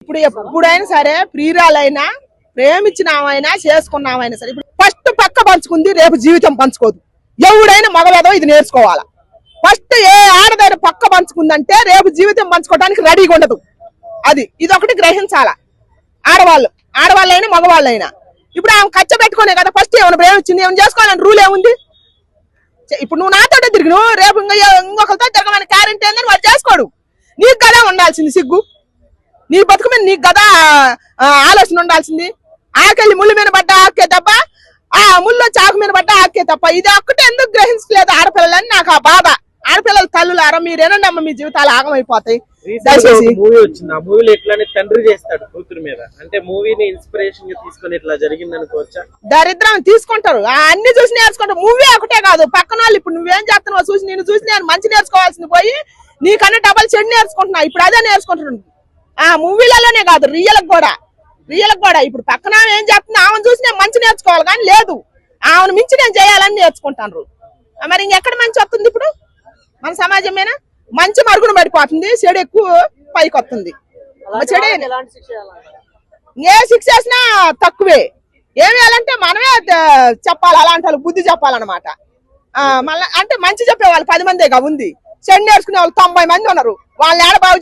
ఇప్పుడు ఎప్పుడైనా సరే ప్రియురాలైనా ప్రేమించినామైనా చేసుకున్నామైనా సరే ఇప్పుడు ఫస్ట్ పక్క పంచుకుంది రేపు జీవితం పంచుకోదు. ఎవడైనా మగవేదో ఇది నేర్చుకోవాలా. ఫస్ట్ ఏ ఆడదైనా పక్క పంచుకుందంటే రేపు జీవితం పంచుకోవడానికి రెడీగా ఉండదు. ఇది ఒకటి గ్రహించాలా. ఆడవాళ్ళైనా మగవాళ్ళైనా ఇప్పుడు ఆమె ఖర్చు పెట్టుకునే కదా ఫస్ట్ ఏమైనా ప్రేమించింది ఏమైనా చేసుకోవాలని రూల్ ఏముంది. ఇప్పుడు నువ్వు నాతోటే తిరిగి నువ్వు రేపు ఇంకొకరితో తిరగమని గ్యారెంటీ ఏందని వాడు చేసుకోడు. నీకు కదా ఉండాల్సింది సిగ్గు. నీ బతుకు మీద నీకు కదా ఆలోచన ఉండాల్సింది. ఆకెళ్ళి ముళ్ళు మీద పడ్డ ఆకే తప్ప ఆ ముళ్ళు చాకు మీద పడ్డ ఆకే తప్ప ఇది ఒక్కటే ఎందుకు గ్రహించలేదు ఆడపిల్లలని నాకు ఆ బాధ. ఆడపిల్లల తల్లులారా మీరేనండి అమ్మ మీ జీవితాలు ఆగమైపోతాయి. దయచేసి మూవీ వచ్చింది. ఆ మూవీలో ఎట్లానే తండ్రి చేస్తాడు కూతురు మీద, అంటే మూవీని ఇన్స్పిరేషన్ గా తీసుకొని ఇట్లా జరిగింది అనుకోవచ్చా? దరిద్రం తీసుకుంటారు అన్ని చూసి నేర్చుకుంటారు. మూవీ ఒకటే కాదు పక్కన వాళ్ళు ఇప్పుడు నువ్వేం చేస్తున్నావు చూసి నేను చూసి నేను మంచి నేర్చుకోవాల్సింది పోయి నీకన్నా డబల్ చెడు నేర్చుకుంటున్నా. ఇప్పుడు అదే నేర్చుకుంటున్నాను. ఆ మూవీలలోనే కాదు రియల్ కూడా ఇప్పుడు పక్కన ఏం చేస్తున్నా ఆమెను చూసి నేను మంచి నేర్చుకోవాలి కానీ లేదు ఆమెను మించి నేను చేయాలని నేర్చుకుంటాను. మరి ఇంకెక్కడ మంచి వస్తుంది? ఇప్పుడు మన సమాజమేనా మంచి మరుగున పడిపోతుంది, చెడు ఎక్కువ పైకి వస్తుంది. ఏ శిక్ష చేసినా తక్కువే. ఏం వేయాలంటే మనమే చెప్పాలి, అలాంటి వాళ్ళు బుద్ధి చెప్పాలన్నమాట. మళ్ళీ అంటే మంచి చెప్పే వాళ్ళు 10 మందేగా ఉంది, చెడు నేర్చుకునే వాళ్ళు 90 మంది ఉన్నారు. వాళ్ళని ఏడ బాగు